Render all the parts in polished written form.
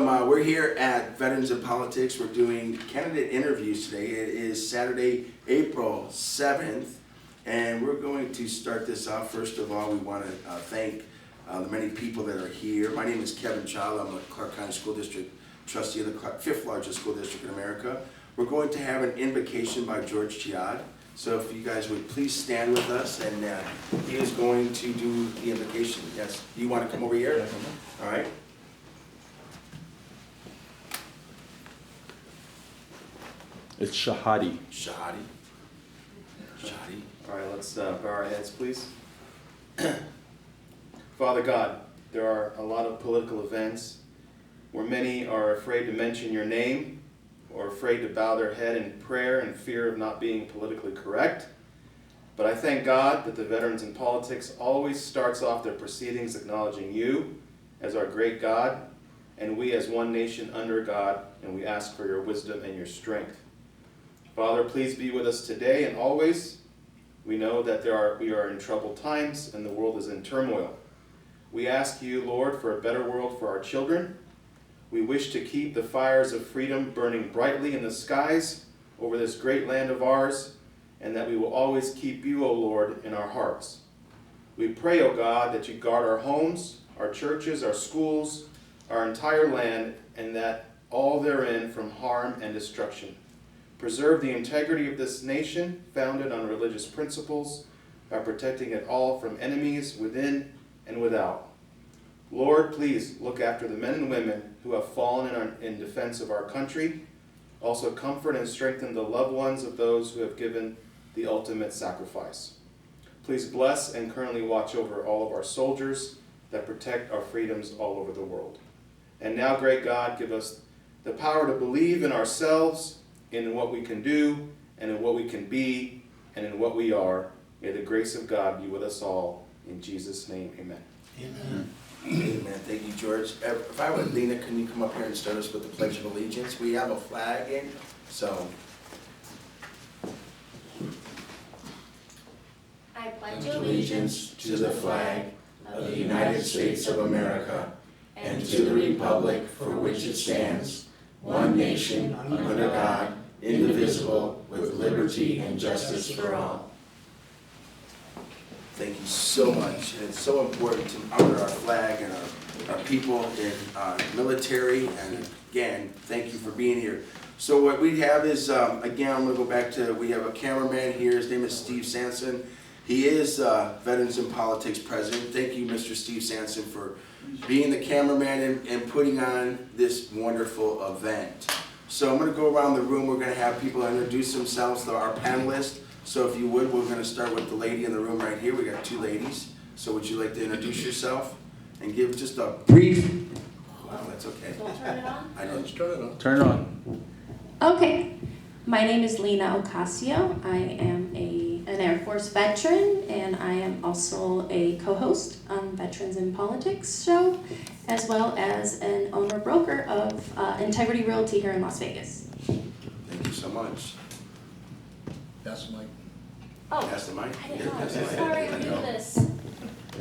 we're here at Veterans in Politics. We're doing candidate interviews today. It is Saturday, April 7th, and we're going to start this off. First of all, we want to thank the many people that are here. My name is Kevin Child. I'm a Clark County School District Trustee of the 5th largest school district in America. We're going to have an invocation by George Chehade. So if you guys would please stand with us, and he is going to do the invocation. Yes, you want to come over here? All right. It's Chehade. Chehade. Chehade. All right, let's bow our heads, please. Father God, there are a lot of political events where many are afraid to mention your name or afraid to bow their head in prayer in fear of not being politically correct. But I thank God that the Veterans in Politics always starts off their proceedings acknowledging you as our great God, and we as one nation under God, and we ask for your wisdom and your strength. Father, please be with us today and always. We know that we are in troubled times and the world is in turmoil. We ask you, Lord, for a better world for our children. We wish to keep the fires of freedom burning brightly in the skies over this great land of ours, and that we will always keep you, O Lord, in our hearts. We pray, O God, that you guard our homes, our churches, our schools, our entire land, and that all therein from harm and destruction. Preserve the integrity of this nation, founded on religious principles, by protecting it all from enemies within and without. Lord, please look after the men and women who have fallen in defense of our country. Also comfort and strengthen the loved ones of those who have given the ultimate sacrifice. Please bless and currently watch over all of our soldiers that protect our freedoms all over the world. And now, great God, give us the power to believe in ourselves, in what we can do, and in what we can be, and in what we are. May the grace of God be with us all. In Jesus' name, amen. Amen. Amen. Thank you, George. If I would, Lena, can you come up here and start us with the Pledge of Allegiance? We have a flag in, so. I pledge allegiance to the flag of the United States of America and to the republic for which it stands, one nation, under God, indivisible, with liberty and justice for all. Thank you so much. And it's so important to honor our flag and our people in our military. And again, thank you for being here. So what we have is, again, I'm going to go back to, we have a cameraman here. His name is Steve Sanson. He is Veterans in Politics president. Thank you, Mr. Steve Sanson, for being the cameraman and putting on this wonderful event. So I'm going to go around the room. We're going to have people introduce themselves to our panelists. So if you would, we're going to start with the lady in the room right here. We got two ladies. So would you like to introduce yourself and give just a brief? Wow, that's okay. Don't turn it on? I didn't turn it on. Turn it on. Okay. My name is Lena Ocasio. I am an Airforce veteran, and I am also a co-host on Veterans in Politics show, as well as an owner-broker of Integrity Realty here in Las Vegas. Thank you so much. Pass the mic. Oh, Pass the mic. I didn't know. Pass the mic. Sorry, I'm new to this.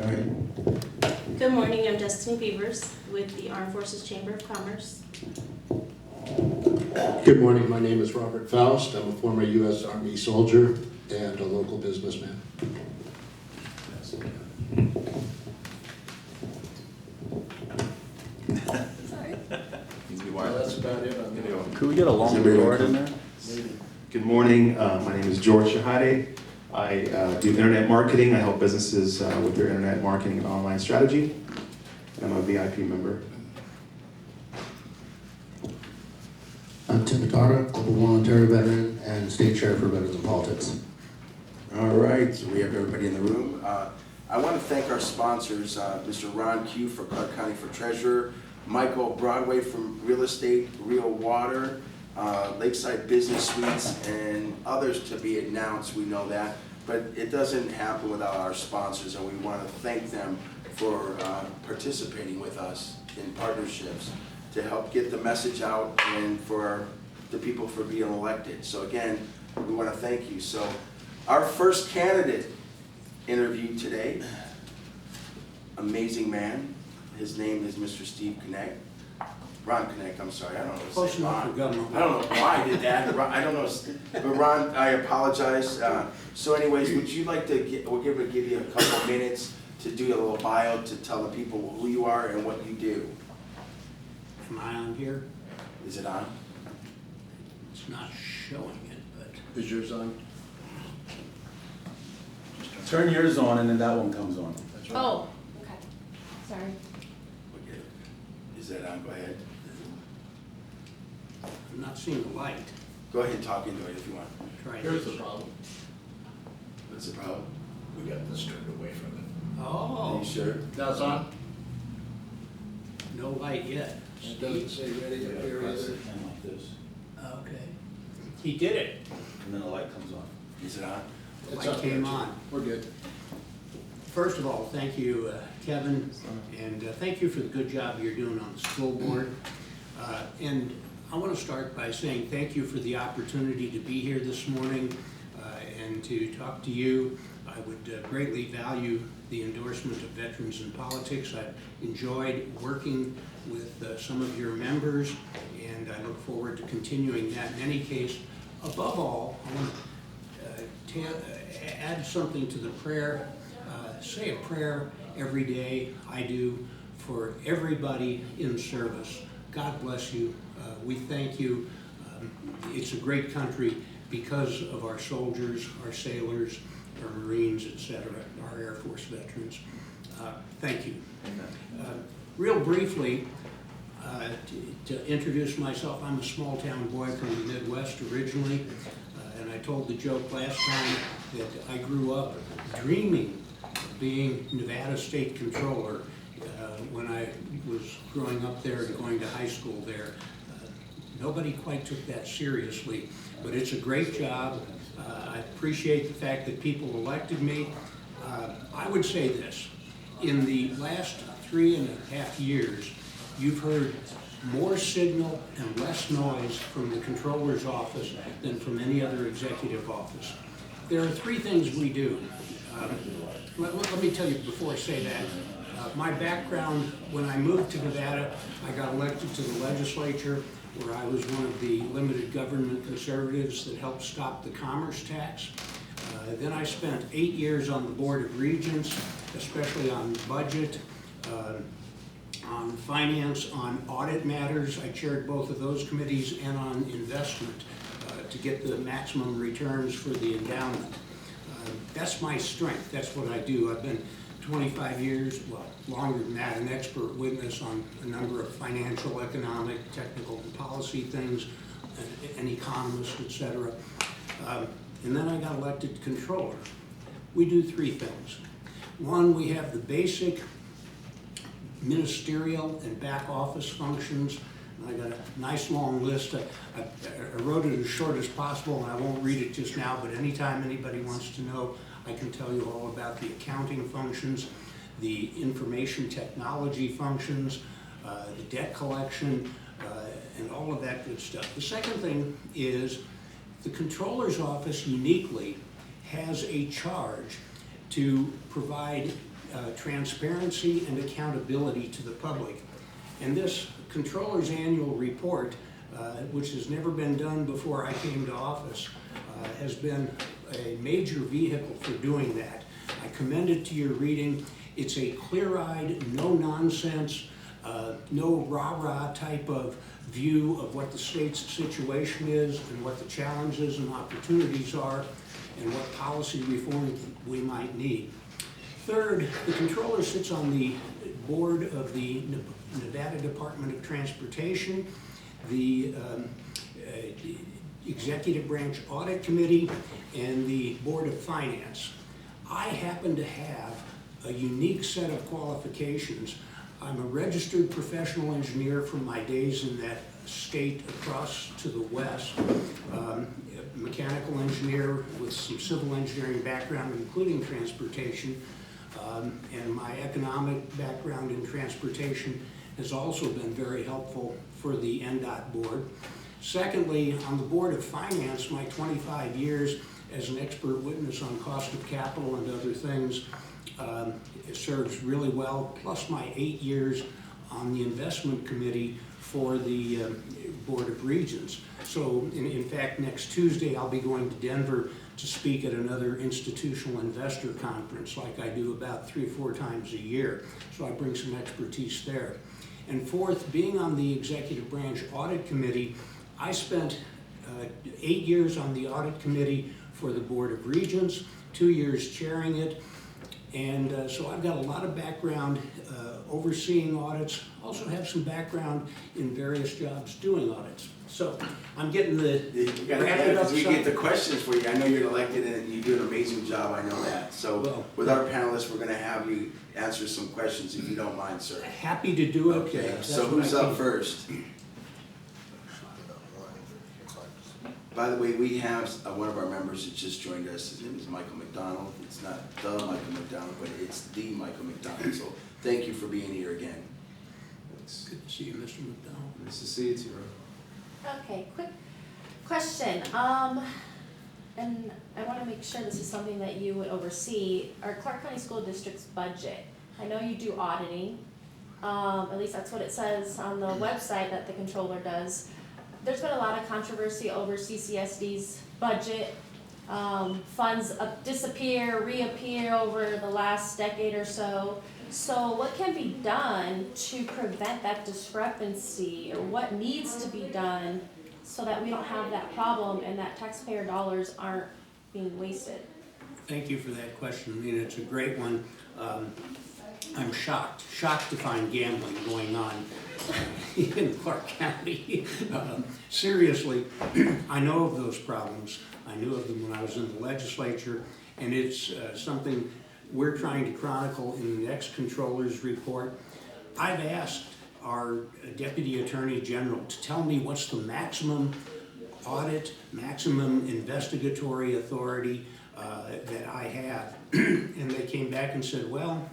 All right. Good morning, I'm Destiny Beavers with the Armed Forces Chamber of Commerce. Good morning, my name is Robert Foust. I'm a former U.S. Army soldier and a local businessman. Sorry. That's about it on video. Could we get a long board in there? Good morning. My name is George Chehade. I do internet marketing. I help businesses with their internet marketing and online strategy. I'm a VIP member. I'm Tim Petarra, global voluntary veteran and state chair for Veterans in Politics. All right, so we have everybody in the room. I want to thank our sponsors, Mr. Ron Q for Clark County for Treasurer, Michael Broadway from Real Estate, Real Water, Lakeside Business Suites, and others to be announced, we know that. But it doesn't happen without our sponsors, and we want to thank them for participating with us in partnerships to help get the message out and for the people for being elected. So again, we want to thank you. So our first candidate interview today, amazing man. His name is Mr. Steve Knecht. Ron Knecht, I'm sorry, I don't know. what to Close say. enough Ron. for government. I don't know why I did that, I don't know, but Ron, I apologize. So anyways, would you like to we'll give you a couple minutes to do a little bio to tell the people who you are and what you do? Am I on here? Is it on? It's not showing it, but. Is yours on? Turn yours on and then that one comes on. That's right. Oh, okay, sorry. Okay. Is that on? Go ahead. I'm not seeing the light. Go ahead and talk into it if you want. Try Here's this. the problem. What's the problem? We got this turned away from it. Are Oh, you sure? Now it's on? no light yet. It doesn't say ready up here Press either. it in like this, Okay. He did it. and then the light comes on. Is it on? The It's light up came there, too. on. We're good. First of all, thank you, Kevin, and thank you for the good job you're doing on the school board. And I want to start by saying thank you for the opportunity to be here this morning and to talk to you. I would greatly value the endorsement of Veterans in Politics. I've enjoyed working with some of your members, and I look forward to continuing that. In any case, above all, I want to add something to the prayer. Say a prayer every day. I do for everybody in service. God bless you. We thank you. It's a great country because of our soldiers, our sailors, our Marines, etc., our Air Force veterans. Thank you. Real briefly, to introduce myself, I'm a small town boy from the Midwest originally, and I told the joke last time that I grew up dreaming of being Nevada State Controller when I was growing up there and going to high school there. Nobody quite took that seriously, but it's a great job. I appreciate the fact that people elected me. I would say this, in the last 3.5 years, you've heard more signal and less noise from the controller's office than from any other executive office. There are 3 things we do. Let me tell you before I say that. My background, when I moved to Nevada, I got elected to the legislature where I was one of the limited government conservatives that helped stop the commerce tax. Then I spent 8 years on the Board of Regents, especially on budget, on finance, on audit matters. I chaired both of those committees and on investment to get the maximum returns for the endowment. That's my strength. That's what I do. I've been 25 years, well, longer than that, an expert witness on a number of financial, economic, technical, and policy things, an economist, etc. And then I got elected controller. We do 3 things. One, we have the basic ministerial and back office functions. I got a nice long list. I wrote it as short as possible, and I won't read it just now, but anytime anybody wants to know, I can tell you all about the accounting functions, the information technology functions, the debt collection, and all of that good stuff. The second thing is the controller's office uniquely has a charge to provide transparency and accountability to the public. And this controller's annual report, which has never been done before I came to office, has been a major vehicle for doing that. I commend it to your reading. It's a clear-eyed, no-nonsense, no rah-rah type of view of what the state's situation is and what the challenges and opportunities are and what policy reform we might need. Third, the controller sits on the board of the Nevada Department of Transportation, the Executive Branch Audit Committee, and the Board of Finance. I happen to have a unique set of qualifications. I'm a registered professional engineer from my days in that state across to the west, mechanical engineer with some civil engineering background, including transportation, and my economic background in transportation has also been very helpful for the NDOT board. Secondly, on the Board of Finance, my 25 years as an expert witness on cost of capital and other things serves really well, plus my 8 years on the investment committee for the Board of Regents. So in fact, next Tuesday, I'll be going to Denver to speak at another institutional investor conference like I do about 3 or 4 times a year. So I bring some expertise there. And fourth, being on the Executive Branch Audit Committee, I spent 8 years on the Audit Committee for the Board of Regents, 2 years chairing it. And so I've got a lot of background overseeing audits, also have some background in various jobs doing audits. So I'm getting the You gotta wrap have it it up because we some. get the questions for you. I know you're elected and you do an amazing job, I know that. So Well, with our panelists, we're gonna have you answer some questions if you don't mind, sir. Happy to do it. Okay, That's so what who's I up came- first? By the way, we have one of our members that just joined us. His name is Michael McDonald. It's not the Michael McDonald, but it's the Michael McDonald. So thank you for being here again. Good to see you, Mr. McDonald. Nice to see you too, Ron. Okay, quick question. And I want to make sure this is something that you would oversee. Our Clark County School District's budget. I know you do auditing. At least that's what it says on the website that the controller does. There's been a lot of controversy over CCSD's budget. Funds disappear, reappear over the last decade or so. So what can be done to prevent that discrepancy, or what needs to be done so that we don't have that problem and that taxpayer dollars aren't being wasted? Thank you for that question. I mean, it's a great one. I'm shocked to find gambling going on in Clark County. Seriously, I know of those problems. I knew of them when I was in the legislature, and it's something we're trying to chronicle in the next controller's report. I've asked our Deputy Attorney General to tell me what's the maximum audit, maximum investigatory authority that I have. And they came back and said, well,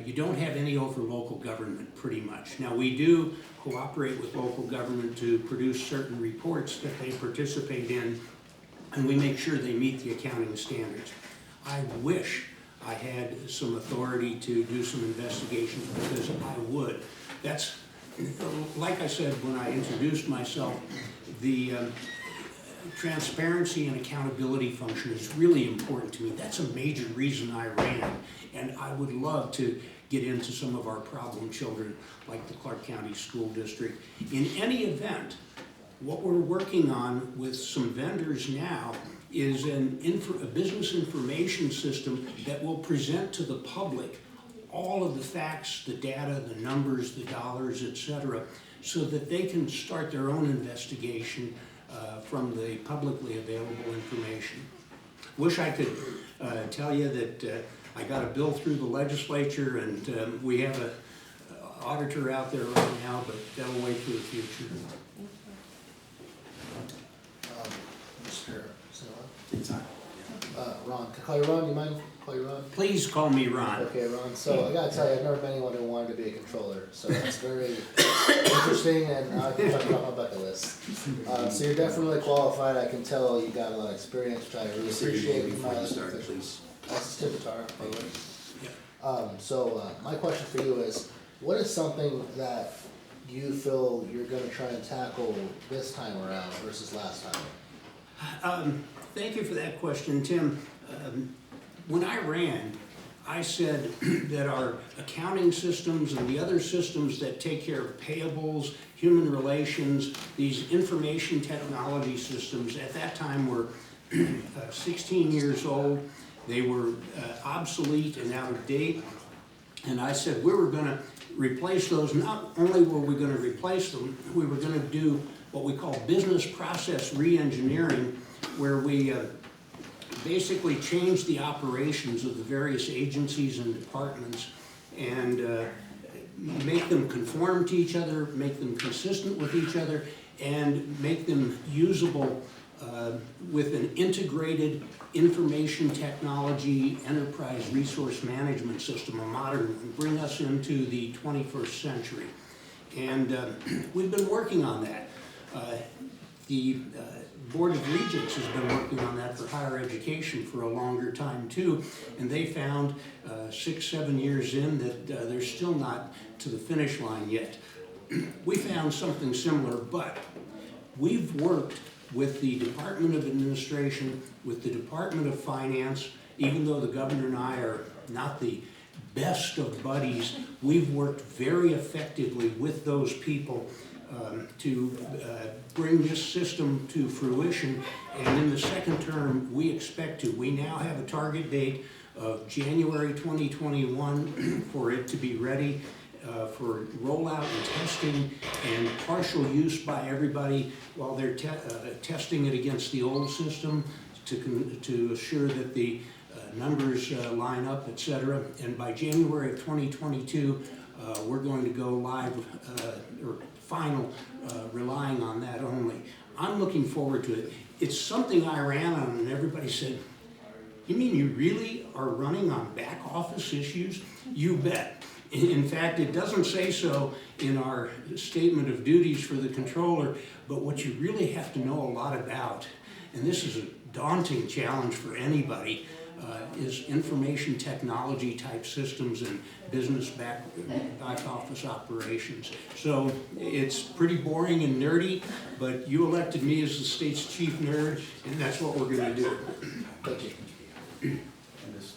you don't have any over local government, pretty much. Now, we do cooperate with local government to produce certain reports that they participate in, and we make sure they meet the accounting standards. I wish I had some authority to do some investigations, because I would. That's, like I said when I introduced myself, the transparency and accountability function is really important to me. That's a major reason I ran, and I would love to get into some of our problem children like the Clark County School District. In any event, what we're working on with some vendors now is a business information system that will present to the public all of the facts, the data, the numbers, the dollars, etc., so that they can start their own investigation from the publicly available information. Wish I could tell you that I got a bill through the legislature and we have an auditor out there right now, but that'll wait for the future. Mr. It's on. Ron, can I call you Ron? Do you mind if I call you Ron? Please call me Ron. Okay, Ron. So I gotta tell you, I've never met anyone who wanted to be a controller. So that's very interesting, and I can talk about my bucket list. So you're definitely qualified. I can tell you got a lot of experience, which I really Say your appreciate. name before My you start, please. This is Petarra, by the way. Yeah. So my question for you is, what is something that you feel you're gonna try and tackle this time around versus last time? Thank you for that question, Tim. When I ran, I said that our accounting systems and the other systems that take care of payables, human relations, these information technology systems at that time were 16 years old. They were obsolete and out of date. And I said we were gonna replace those. Not only were we gonna replace them, we were gonna do what we call business process re-engineering, where we basically change the operations of the various agencies and departments and make them conform to each other, make them consistent with each other, and make them usable with an integrated information technology enterprise resource management system, a modern one, bring us into the 21st century. And we've been working on that. The Board of Regents has been working on that for higher education for a longer time too, and they found 6-7 years in that they're still not to the finish line yet. we found something similar, but we've worked with the Department of Administration, with the Department of Finance, even though the governor and I are not the best of buddies, we've worked very effectively with those people to bring this system to fruition. And in the second term, we expect to. We now have a target date of January 2021 for it to be ready for rollout and testing and partial use by everybody while they're testing it against the old system to assure that the numbers line up, etc. And by January of 2022, we're going to go live or final, relying on that only. I'm looking forward to it. It's something I ran on and everybody said, "You mean you really are running on back office issues?" You bet. In fact, it doesn't say so in our statement of duties for the controller, but what you really have to know a lot about, and this is a daunting challenge for anybody, is information technology type systems and business back office operations. So it's pretty boring and nerdy, but you elected me as the state's chief nerd, and that's what we're gonna do. Thank you. And this-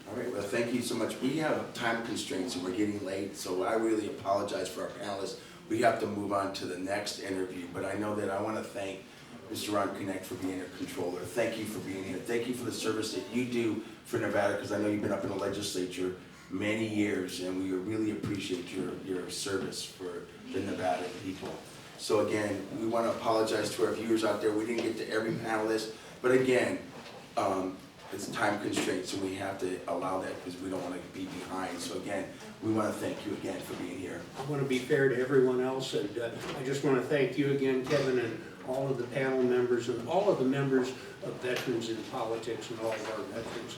All right, well, thank you so much. We have time constraints and we're getting late, so I really apologize for our panelists. We have to move on to the next interview, but I know that I want to thank Mr. Ron Knecht for being a controller. Thank you for being here. Thank you for the service that you do for Nevada, because I know you've been up in the legislature many years, and we really appreciate your service for the Nevada people. So again, we want to apologize to our viewers out there. We didn't get to every panelist, but again, it's time constraints, and we have to allow that because we don't want to be behind. So again, we want to thank you again for being here. I want to be fair to everyone else, and I just want to thank you again, Kevin, and all of the panel members, and all of the members of Veterans in Politics, and all of our veterans.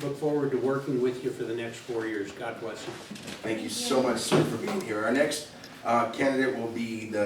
Look forward to working with you for the next 4 years. God bless you. Thank you so much, sir, for being here. Our next candidate will be the